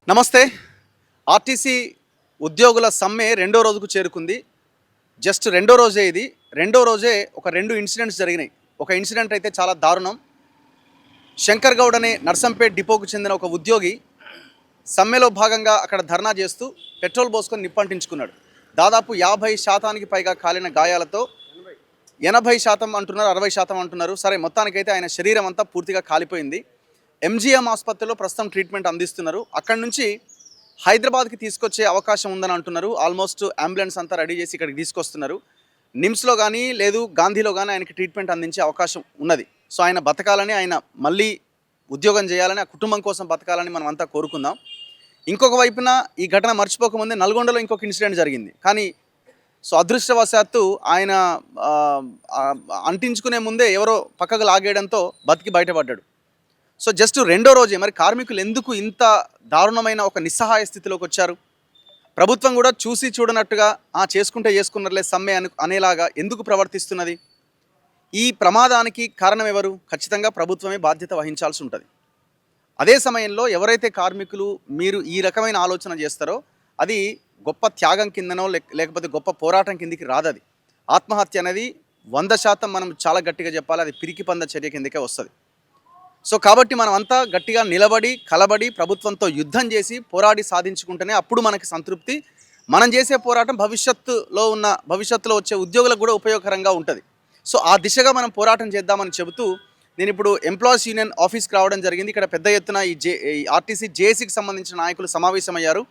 నమస్తే. ఆర్టీసీ ఉద్యోగుల సమ్మె రెండో రోజుకు చేరుకుంది. జస్ట్ రెండో రోజే ఇది. రెండో రోజే ఒక 2 ఇన్సిడెంట్స్ జరిగినాయి. ఒక ఇన్సిడెంట్ అయితే చాలా దారుణం. శంకర్ గౌడ్ అనే నర్సంపేట్ డిపోకు చెందిన ఒక ఉద్యోగి సమ్మెలో భాగంగా అక్కడ ధర్నా చేస్తూ పెట్రోల్ పోసుకొని నిప్పంటించుకున్నాడు. దాదాపు 50% పైగా కాలిన గాయాలతో 80% అంటున్నారు, 60% అంటున్నారు. సరే, మొత్తానికైతే ఆయన శరీరం అంతా పూర్తిగా కాలిపోయింది. ఎంజీఎం ఆసుపత్రిలో ప్రస్తుతం ట్రీట్మెంట్ అందిస్తున్నారు. అక్కడి నుంచి హైదరాబాద్కి తీసుకొచ్చే అవకాశం ఉందని అంటున్నారు. ఆల్మోస్ట్ అంబులెన్స్ అంతా రెడీ చేసి ఇక్కడికి తీసుకొస్తున్నారు. నిమ్స్లో కానీ లేదు గాంధీలో కానీ ఆయనకి ట్రీట్మెంట్ అందించే అవకాశం ఉన్నది. సో ఆయన బతకాలని, ఆయన మళ్ళీ ఉద్యోగం చేయాలని, ఆ కుటుంబం కోసం బతకాలని మనం అంతా కోరుకుందాం. ఇంకొక వైపున ఈ ఘటన మర్చిపోకముందే నల్గొండలో ఇంకొక ఇన్సిడెంట్ జరిగింది. కానీ అదృష్టవశాత్తు ఆయన అంటించుకునే ముందే ఎవరో పక్కకు లాగేయడంతో బతికి బయటపడ్డాడు. సో జస్ట్ రెండో రోజే మరి కార్మికులు ఎందుకు ఇంత దారుణమైన ఒక నిస్సహాయ స్థితిలోకి వచ్చారు? ప్రభుత్వం కూడా చూసి చూడనట్టుగా చేసుకుంటే చేసుకున్నట్లే సమ్మె అనేలాగా ఎందుకు ప్రవర్తిస్తున్నది? ఈ ప్రమాదానికి కారణం ఎవరు? ఖచ్చితంగా ప్రభుత్వమే బాధ్యత వహించాల్సి ఉంటుంది. అదే సమయంలో ఎవరైతే కార్మికులు మీరు ఈ రకమైన ఆలోచన చేస్తారో అది గొప్ప త్యాగం కిందనో లేకపోతే గొప్ప పోరాటం కిందికి రాదది. ఆత్మహత్య అనేది 100% మనం చాలా గట్టిగా చెప్పాలి, అది పిరికి పంద చర్య కిందకే వస్తుంది. సో కాబట్టి మనం అంతా గట్టిగా నిలబడి కలబడి ప్రభుత్వంతో యుద్ధం చేసి పోరాడి సాధించుకుంటేనే అప్పుడు మనకి సంతృప్తి. మనం చేసే పోరాటం భవిష్యత్తులో వచ్చే ఉద్యోగులకు కూడా ఉపయోగకరంగా ఉంటుంది. సో ఆ దిశగా మనం పోరాటం చేద్దామని చెబుతూ నేను ఇప్పుడు ఎంప్లాయీస్ యూనియన్ ఆఫీస్కి రావడం జరిగింది. ఇక్కడ పెద్ద ఎత్తున ఈ ఆర్టీసీ జేఏసీకి సంబంధించిన నాయకులు సమావేశమయ్యారు.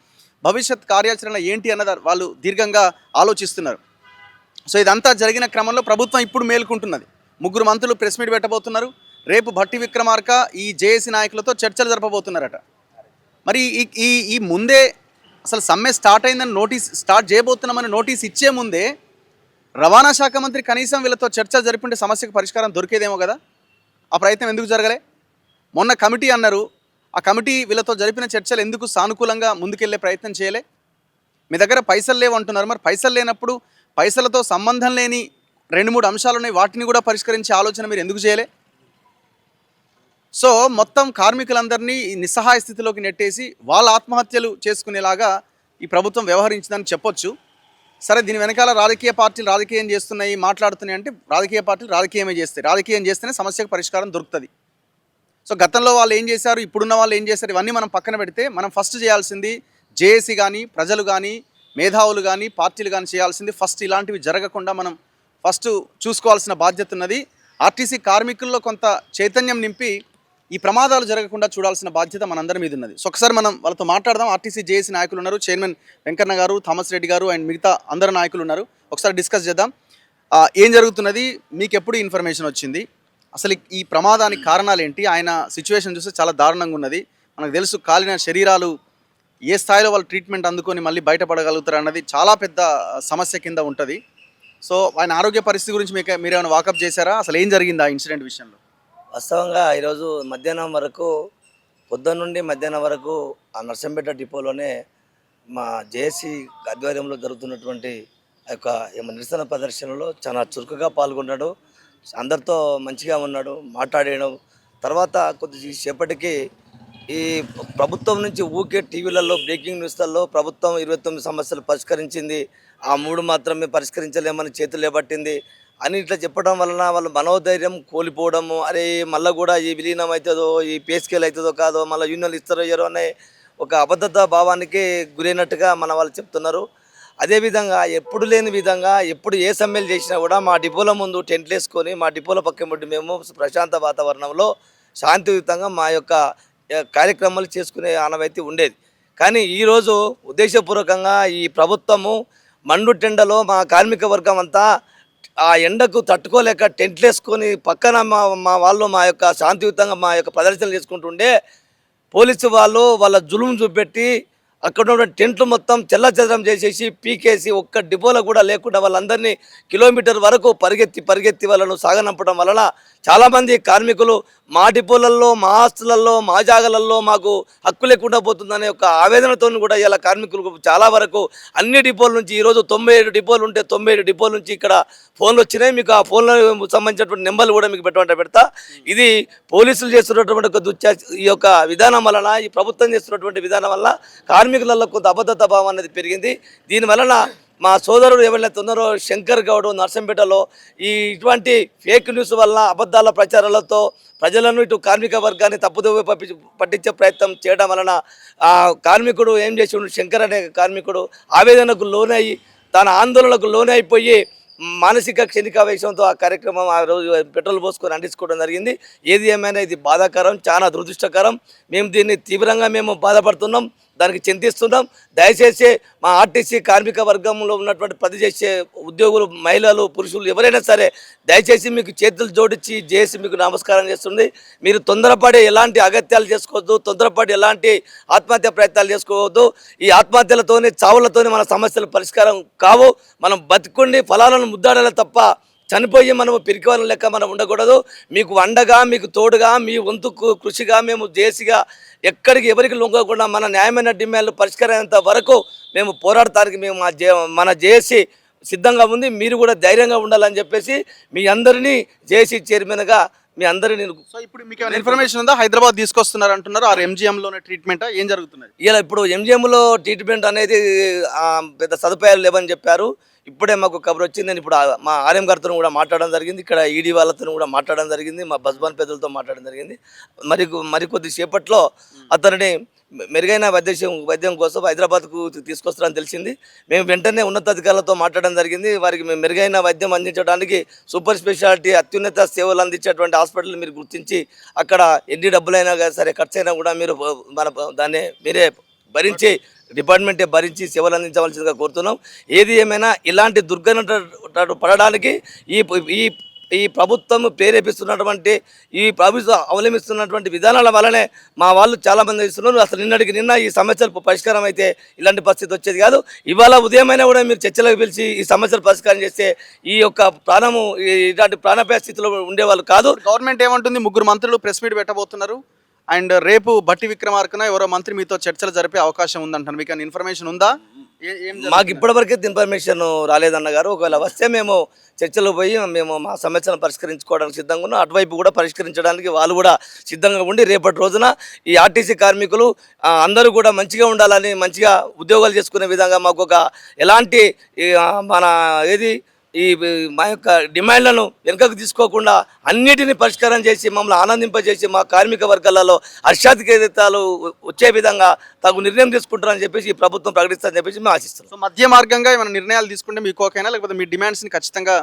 భవిష్యత్ కార్యాచరణ ఏంటి అన్నది వాళ్ళు దీర్ఘంగా ఆలోచిస్తున్నారు. సో ఇదంతా జరిగిన క్రమంలో ప్రభుత్వం ఇప్పుడు మేల్కుంటున్నది. 3 మంత్రులు ప్రెస్ మీట్ పెట్టబోతున్నారు. రేపు భట్టి విక్రమార్క ఈ జేఏసీ నాయకులతో చర్చలు జరపబోతున్నారట. మరి ఈ ముందే అసలు సమ్మె స్టార్ట్ అయిందని స్టార్ట్ చేయబోతున్నామని నోటీస్ ఇచ్చే ముందే రవాణా శాఖ మంత్రి కనీసం వీళ్ళతో చర్చ జరిపింటే సమస్యకు పరిష్కారం దొరికేదేమో కదా. ఆ ప్రయత్నం ఎందుకు జరగలే? మొన్న కమిటీ అన్నారు, ఆ కమిటీ వీళ్ళతో జరిపిన చర్చలు ఎందుకు సానుకూలంగా ముందుకెళ్లే ప్రయత్నం చేయలే? మీ దగ్గర పైసలు లేవు అంటున్నారు. మరి పైసలు లేనప్పుడు పైసలతో సంబంధం లేని 2-3 అంశాలు ఉన్నాయి, వాటిని కూడా పరిష్కరించే ఆలోచన మీరు ఎందుకు చేయలే? సో మొత్తం కార్మికులందరినీ నిస్సహాయ స్థితిలోకి నెట్టేసి వాళ్ళ ఆత్మహత్యలు చేసుకునేలాగా ఈ ప్రభుత్వం వ్యవహరించిందని చెప్పొచ్చు. సరే, దీని వెనకాల రాజకీయ పార్టీలు రాజకీయం చేస్తున్నాయి, మాట్లాడుతున్నాయి అంటే రాజకీయ పార్టీలు రాజకీయమే చేస్తాయి. రాజకీయం చేస్తేనే సమస్యకు పరిష్కారం దొరుకుతుంది. సో గతంలో వాళ్ళు ఏం చేశారు, ఇప్పుడున్న వాళ్ళు ఏం చేశారు, ఇవన్నీ మనం పక్కన పెడితే మనం ఫస్ట్ చేయాల్సింది జేఏసీ కానీ ప్రజలు కానీ మేధావులు కానీ పార్టీలు కానీ చేయాల్సింది ఫస్ట్ ఇలాంటివి జరగకుండా మనం ఫస్ట్ చూసుకోవాల్సిన బాధ్యత ఉన్నది. ఆర్టీసీ కార్మికుల్లో కొంత చైతన్యం నింపి ఈ ప్రమాదాలు జరగకుండా చూడాల్సిన బాధ్యత మనందరి మీద ఉన్నది. సో ఒకసారి మనం వాళ్ళతో మాట్లాడదాం. ఆర్టీసీ జేఏసీ నాయకులు ఉన్నారు, చైర్మన్ వెంకన్న గారు, థామస్ రెడ్డి గారు అండ్ మిగతా అందరు నాయకులు ఉన్నారు. ఒకసారి డిస్కస్ చేద్దాం. ఏం జరుగుతున్నది, మీకు ఎప్పుడు ఇన్ఫర్మేషన్ వచ్చింది, అసలు ఈ ప్రమాదానికి కారణాలు ఏంటి? ఆయన సిచ్యువేషన్ చూస్తే చాలా దారుణంగా ఉన్నది. మనకు తెలుసు, కాలిన శరీరాలు ఏ స్థాయిలో వాళ్ళు ట్రీట్మెంట్ అందుకొని మళ్ళీ బయటపడగలుగుతారు అన్నది చాలా పెద్ద సమస్య కింద ఉంటుంది. సో ఆయన ఆరోగ్య పరిస్థితి గురించి మీరు ఏమైనా వాకప్ చేశారా? అసలు ఏం జరిగింది ఆ ఇన్సిడెంట్ విషయంలో? వాస్తవంగా ఈరోజు మధ్యాహ్నం వరకు, పొద్దున్న నుండి మధ్యాహ్నం వరకు ఆ నర్సంపేట డిపోలోనే మా జేఏసీ ఆధ్వర్యంలో జరుగుతున్నటువంటి ఆ యొక్క నిరసన ప్రదర్శనలో చాలా చురుకుగా పాల్గొన్నాడు. అందరితో మంచిగా ఉన్నాడు, మాట్లాడడం. తర్వాత కొద్దిసేపటికి ఈ ప్రభుత్వం నుంచి ఊకే టీవీలలో బ్రేకింగ్ న్యూస్లలో ప్రభుత్వం 29 సమస్యలు పరిష్కరించింది, ఆ 3 మాత్రమే పరిష్కరించలేమని చేతులు లేబట్టింది అని ఇట్లా చెప్పడం వలన వాళ్ళు మనోధైర్యం కోల్పోవడము. అరే మళ్ళీ కూడా ఈ విలీనం అవుతుందో, ఈ పే స్కేల్ అవుతుందో కాదో, మళ్ళీ యూనియన్లు ఇస్తారో అయ్యారో అనే ఒక అబద్ధత భావానికి గురైనట్టుగా మన వాళ్ళు చెప్తున్నారు. అదేవిధంగా ఎప్పుడు లేని విధంగా ఎప్పుడు ఏ సమ్మెలు చేసినా కూడా మా డిపోల ముందు టెంట్లు వేసుకొని మా డిపోల పక్కన మేము ప్రశాంత వాతావరణంలో శాంతియుతంగా మా యొక్క కార్యక్రమాలు చేసుకునే ఆనవాయితీ ఉండేది. కానీ ఈరోజు ఉద్దేశపూర్వకంగా ఈ ప్రభుత్వము మండుటెండలో మా కార్మిక వర్గం అంతా ఆ ఎండకు తట్టుకోలేక టెంట్లు వేసుకొని పక్కన మా వాళ్ళు మా యొక్క శాంతియుతంగా మా యొక్క ప్రదర్శనలు చేసుకుంటుండే పోలీసు వాళ్ళు వాళ్ళ జులుం చూపెట్టి అక్కడ ఉన్న టెంట్లు మొత్తం చెల్లచెదరం చేసేసి పీకేసి ఒక్క డిపోలో కూడా లేకుండా వాళ్ళందరినీ కిలోమీటర్ వరకు పరిగెత్తి వాళ్ళను సాగనంపడం వలన చాలామంది కార్మికులు మా డిపోలలో, మా ఆస్తులలో, మా జాగలలో మాకు హక్కు లేకుండా పోతుందనే ఒక ఆవేదనతో కూడా ఇలా కార్మికులకు చాలా వరకు అన్ని డిపోల నుంచి ఈరోజు 97 డిపోలు ఉంటే 97 డిపోల నుంచి ఇక్కడ ఫోన్లు వచ్చినాయి. మీకు ఆ ఫోన్లకు సంబంధించినటువంటి నెంబర్లు కూడా మీకు పెడతా. ఇది పోలీసులు చేస్తున్నటువంటి ఒక ఈ యొక్క విధానం వలన, ఈ ప్రభుత్వం చేస్తున్నటువంటి విధానం వల్ల కార్మికులలో కొంత అబద్ధత భావం అనేది పెరిగింది. దీనివలన మా సోదరుడు ఎవరైతే ఉన్నారో శంకర్ గౌడ్ నర్సంపేటలో ఇటువంటి ఫేక్ న్యూస్ వల్ల అబద్ధాల ప్రచారాలతో ప్రజలను ఇటు కార్మిక వర్గాన్ని తప్పుదోవ పట్టించే ప్రయత్నం చేయడం వలన ఆ కార్మికుడు ఏం చేసి శంకర్ అనే కార్మికుడు ఆవేదనకు లోనయ్యి తన ఆందోళనకు లోనైపోయి మానసిక క్షణికావేశంతో ఆ కార్యక్రమం ఆ రోజు పెట్రోల్ పోసుకొని అంటించుకోవడం జరిగింది. ఏది ఏమైనా ఇది బాధాకరం, చాలా దురదృష్టకరం. మేము దీన్ని తీవ్రంగా బాధపడుతున్నాం, దానికి చింతిస్తున్నాం. దయచేసి మా ఆర్టీసీ కార్మిక వర్గంలో ఉన్నటువంటి పనిచేసే ఉద్యోగులు, మహిళలు, పురుషులు ఎవరైనా సరే దయచేసి మీకు చేతులు జోడించి చేసి మీకు నమస్కారం చేస్తుంది. మీరు తొందరపడి ఎలాంటి అగత్యాలు చేసుకోవద్దు, తొందరపడి ఎలాంటి ఆత్మహత్య ప్రయత్నాలు చేసుకోవద్దు. ఈ ఆత్మహత్యలతోనే, చావులతోనే మన సమస్యలు పరిష్కారం కావు. మనం బతుకుండి ఫలాలను ముద్దాడాలి తప్ప చనిపోయి మనము పిరికివాళ్ళ లెక్క మనం ఉండకూడదు. మీకు అండగా, మీకు తోడుగా, మీ వంతుకు కృషిగా మేము జేసీగా ఎక్కడికి ఎవరికి లొంగకుండా మన న్యాయమైన డిమాండ్లు పరిష్కారమైనంత వరకు మేము పోరాడటానికి మన జేసీ సిద్ధంగా ఉంది. మీరు కూడా ధైర్యంగా ఉండాలని చెప్పేసి మీ అందరినీ జేసీ చైర్మన్గా మీ అందరినీ. సో ఇప్పుడు మీకు ఇన్ఫర్మేషన్ ఉందా, హైదరాబాద్ తీసుకొస్తున్నారు అంటున్నారు, ఆ ఎంజిఎంలోనే ట్రీట్మెంట్ ఏం జరుగుతున్నది? ఇలా ఇప్పుడు ఎంజిఎంలో ట్రీట్మెంట్ అనేది పెద్ద సదుపాయాలు లేవని చెప్పారు. ఇప్పుడే మాకు కబర్ వచ్చింది. నేను ఇప్పుడు మా ఆర్ఎం గారితో కూడా మాట్లాడడం జరిగింది, ఇక్కడ ఈడీ వాళ్ళతో కూడా మాట్లాడడం జరిగింది, మా బస్బాన్ పెద్దలతో మాట్లాడడం జరిగింది. మరికొద్ది సేపట్లో అతనిని మెరుగైన వైద్యం కోసం హైదరాబాద్కు తీసుకొస్తారని తెలిసింది. మేము వెంటనే ఉన్నతాధికారులతో మాట్లాడడం జరిగింది. వారికి మేము మెరుగైన వైద్యం అందించడానికి సూపర్ స్పెషాలిటీ అత్యున్నత సేవలు అందించేటువంటి హాస్పిటల్ మీరు గుర్తించి అక్కడ ఎన్ని డబ్బులైనా సరే ఖర్చు అయినా కూడా మీరు దాన్ని మీరే భరించి, డిపార్ట్మెంటే భరించి సేవలు అందించవలసిందిగా కోరుతున్నాం. ఏది ఏమైనా ఇలాంటి దుర్ఘటన పడడానికి ఈ ప్రభుత్వం ప్రేరేపిస్తున్నటువంటి, ఈ ప్రభుత్వం అవలంబిస్తున్నటువంటి విధానాల వల్లనే మా వాళ్ళు చాలామంది ఇస్తున్నారు. అసలు నిన్న ఈ సమస్యలు పరిష్కారం అయితే ఇలాంటి పరిస్థితి వచ్చేది కాదు. ఇవాళ ఉదయమైనా కూడా మీరు చర్చలకు పిలిచి ఈ సమస్యలు పరిష్కారం చేస్తే ఈ యొక్క ప్రాణము ఇలాంటి ప్రాణాపాయ స్థితిలో ఉండేవాళ్ళు కాదు. గవర్నమెంట్ ఏమంటుంది? 3 మంత్రులు ప్రెస్ మీట్ పెట్టబోతున్నారు అండ్ రేపు బట్టి విక్రమార్కన ఎవరో మంత్రి మీతో చర్చలు జరిపే అవకాశం ఉందంటారు. మీకు ఇన్ఫర్మేషన్ ఉందా? మాకు ఇప్పటివరకే ఇన్ఫర్మేషన్ రాలేదన్న గారు. ఒకవేళ వస్తే మేము చర్చలు పోయి మేము మా సమస్యలను పరిష్కరించుకోవడానికి సిద్ధంగా ఉన్నాం. అటువైపు కూడా పరిష్కరించడానికి వాళ్ళు కూడా సిద్ధంగా ఉండి రేపటి రోజున ఈ ఆర్టీసీ కార్మికులు అందరూ కూడా మంచిగా ఉండాలని, మంచిగా ఉద్యోగాలు చేసుకునే విధంగా మాకు ఒక ఎలాంటి మన మా యొక్క డిమాండ్లను వెనుకకు తీసుకోకుండా అన్నిటిని పరిష్కారం చేసి మమ్మల్ని ఆనందింపజేసి మా కార్మిక వర్గాలలో హర్షాధికారితాలు వచ్చే విధంగా తగు నిర్ణయం తీసుకుంటారని చెప్పేసి ఈ ప్రభుత్వం ప్రకటిస్తారని చెప్పేసి మేము ఆశిస్తున్నాం. సో మధ్య మార్గంగా ఏమైనా నిర్ణయాలు తీసుకుంటే మీకు ఓకేనా, లేకపోతే మీ డిమాండ్స్ని ఖచ్చితంగా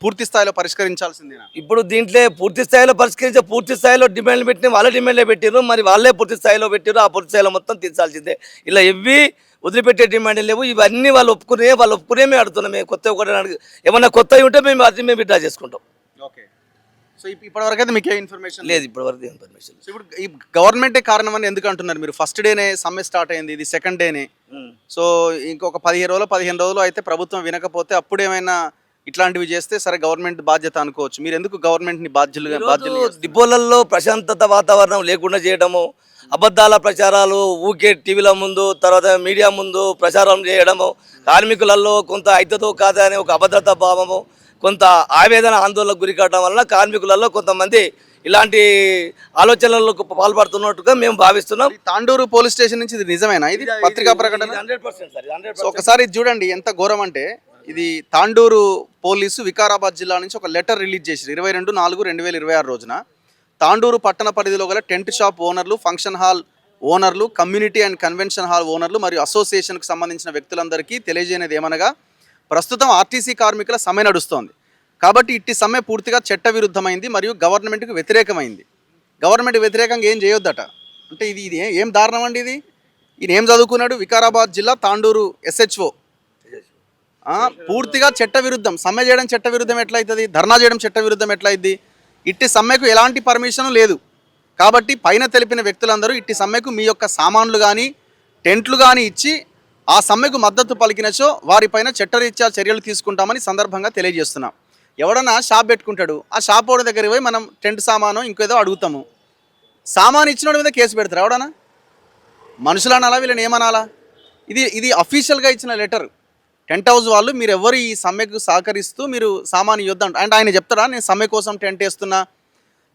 పూర్తి స్థాయిలో పరిష్కరించాల్సిందేనా? ఇప్పుడు దీంట్లో పూర్తి స్థాయిలో డిమాండ్లు పెట్టిన వాళ్ళే డిమాండ్లే పెట్టారు, మరి వాళ్ళే పూర్తి స్థాయిలో పెట్టారు. ఆ పూర్తి స్థాయిలో మొత్తం తీర్చాల్సిందే. ఇలా వదిలిపెట్టే డిమాండ్ లేవు. ఇవన్నీ వాళ్ళు ఒప్పుకునే మేము అడుగుతున్నాం. మేము కొత్త ఏమన్నా కొత్తవి ఉంటే మేము అది విత్డ్రా చేసుకుంటాం. ఓకే. సో ఇప్పటివరకు అయితే మీకు ఏ ఇన్ఫర్మేషన్ లేదు? ఇప్పటివరకు ఇన్ఫర్మేషన్. సో ఇప్పుడు ఈ గవర్నమెంటే కారణం అని ఎందుకు అంటున్నారు మీరు? ఫస్ట్ డేనే సమ్మె స్టార్ట్ అయింది, ఇది సెకండ్ డేనే. సో ఇంకొక 15 రోజులు అయితే ప్రభుత్వం వినకపోతే అప్పుడు ఏమైనా ఇట్లాంటివి చేస్తే సరే గవర్నమెంట్ బాధ్యత అనుకోవచ్చు. మీరు ఎందుకు గవర్నమెంట్ని బాధ్యులు? డిపోలలో ప్రశాంతత వాతావరణం లేకుండా చేయడము, అబద్ధాల ప్రచారాలు ఊకే టీవీల ముందు, తర్వాత మీడియా ముందు ప్రచారం చేయడము, కార్మికులలో కొంత ఐక్యతో కాదా అనే ఒక అభద్రతా భావము, కొంత ఆవేదన, ఆందోళనకు గురి కావడం వలన కార్మికులలో కొంతమంది ఇలాంటి ఆలోచనలకు పాల్పడుతున్నట్టుగా మేము భావిస్తున్నాం. తాండూరు పోలీస్ స్టేషన్ నుంచి ఇది నిజమేనా? ఇది పత్రికా ప్రకటన 100%. ఒకసారి ఇది చూడండి ఎంత ఘోరం అంటే, ఇది తాండూరు పోలీసు వికారాబాద్ జిల్లా నుంచి ఒక లెటర్ రిలీజ్ చేసి 22/4/2026 రోజున తాండూరు పట్టణ పరిధిలో గల టెంట్ షాప్ ఓనర్లు, ఫంక్షన్ హాల్ ఓనర్లు, కమ్యూనిటీ అండ్ కన్వెన్షన్ హాల్ ఓనర్లు మరియు అసోసియేషన్కు సంబంధించిన వ్యక్తులందరికీ తెలియజేయనిది ఏమనగా, ప్రస్తుతం ఆర్టీసీ కార్మికుల సమ్మె నడుస్తోంది కాబట్టి ఇట్టి సమ్మె పూర్తిగా చట్టవిరుద్ధమైంది మరియు గవర్నమెంట్కు వ్యతిరేకమైంది. గవర్నమెంట్ వ్యతిరేకంగా ఏం చేయొద్దట అంటే ఇది ఏం దారుణం అండి? ఈయన ఏం చదువుకున్నాడు? వికారాబాద్ జిల్లా తాండూరు SHO. పూర్తిగా చట్టవిరుద్ధం. సమ్మె చేయడం చట్టవిరుద్ధం ఎట్లయితుంది? ధర్నా చేయడం చట్టవిరుద్ధం ఎట్లయిద్ది? ఇట్టి సమ్మెకు ఎలాంటి పర్మిషన్ లేదు. కాబట్టి పైన తెలిపిన వ్యక్తులందరూ ఇట్టి సమ్మెకు మీ యొక్క సామాన్లు కానీ టెంట్లు కానీ ఇచ్చి ఆ సమ్మెకు మద్దతు పలికినచో వారిపైన చట్టరీత్యా చర్యలు తీసుకుంటామని సందర్భంగా తెలియజేస్తున్నాం. ఎవడన్నా షాప్ పెట్టుకుంటాడు, ఆ షాప్ వాడి దగ్గరికి పోయి మనం టెంట్ సామాను ఇంకేదో అడుగుతాము, సామాన్ ఇచ్చినోడి మీద కేసు పెడతారు ఎవడన్నా? మనుషులు అనాలా, వీళ్ళని ఏమనాలా? ఇది ఇది అఫీషియల్గా ఇచ్చిన లెటర్. టెంట్ హౌస్ వాళ్ళు మీరు ఎవరు ఈ సమ్మెకు సహకరిస్తూ మీరు సామాన్ ఇవ్వద్దు అంటే ఆయన చెప్తాడా నేను సమ్మె కోసం టెంట్ వేస్తున్నా,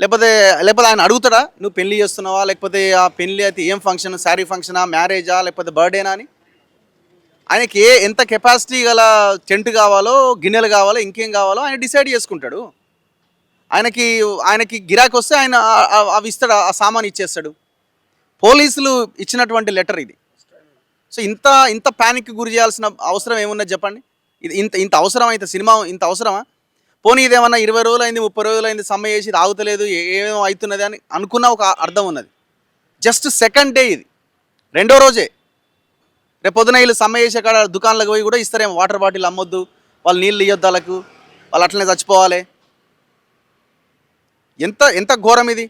లేకపోతే లేకపోతే ఆయన అడుగుతాడా నువ్వు పెళ్లి చేస్తున్నావా, లేకపోతే ఆ పెళ్లి అయితే ఏం ఫంక్షన్, శారీ ఫంక్షనా, మ్యారేజా, లేకపోతే బర్త్డేనా అని? ఆయనకి ఎంత కెపాసిటీ గల టెంట్ కావాలో, గిన్నెలు కావాలో, ఇంకేం కావాలో ఆయన డిసైడ్ చేసుకుంటాడు. ఆయనకి ఆయనకి గిరాకీ వస్తే ఆయన అవి ఇస్తాడు, ఆ సామాన్ ఇచ్చేస్తాడు. పోలీసులు ఇచ్చినటువంటి లెటర్ ఇది. సో ఇంత ఇంత ప్యానిక్ గురి చేయాల్సిన అవసరం ఏమున్నది చెప్పండి? ఇది ఇంత ఇంత అవసరం అయితే సినిమా ఇంత అవసరమా? పోనీ ఇదేమన్నా 20 రోజులు అయింది, 30 రోజులు అయింది, సమ్మె చేసి ఇది ఆగుతలేదు, ఏమేమో అవుతున్నది అని అనుకున్న ఒక అర్థం ఉన్నది. జస్ట్ సెకండ్ డే ఇది, రెండో రోజే. రేపు పొద్దున వీళ్ళు సమ్మె చేసే కాడ దుకాణాలకు పోయి కూడా ఇస్తారేమో, వాటర్ బాటిల్ అమ్మొద్దు, వాళ్ళు నీళ్ళు ఇవ్వద్దు, వాళ్ళకు వాళ్ళు అట్లనే చచ్చిపోవాలి. ఎంత ఎంత ఘోరం ఇది.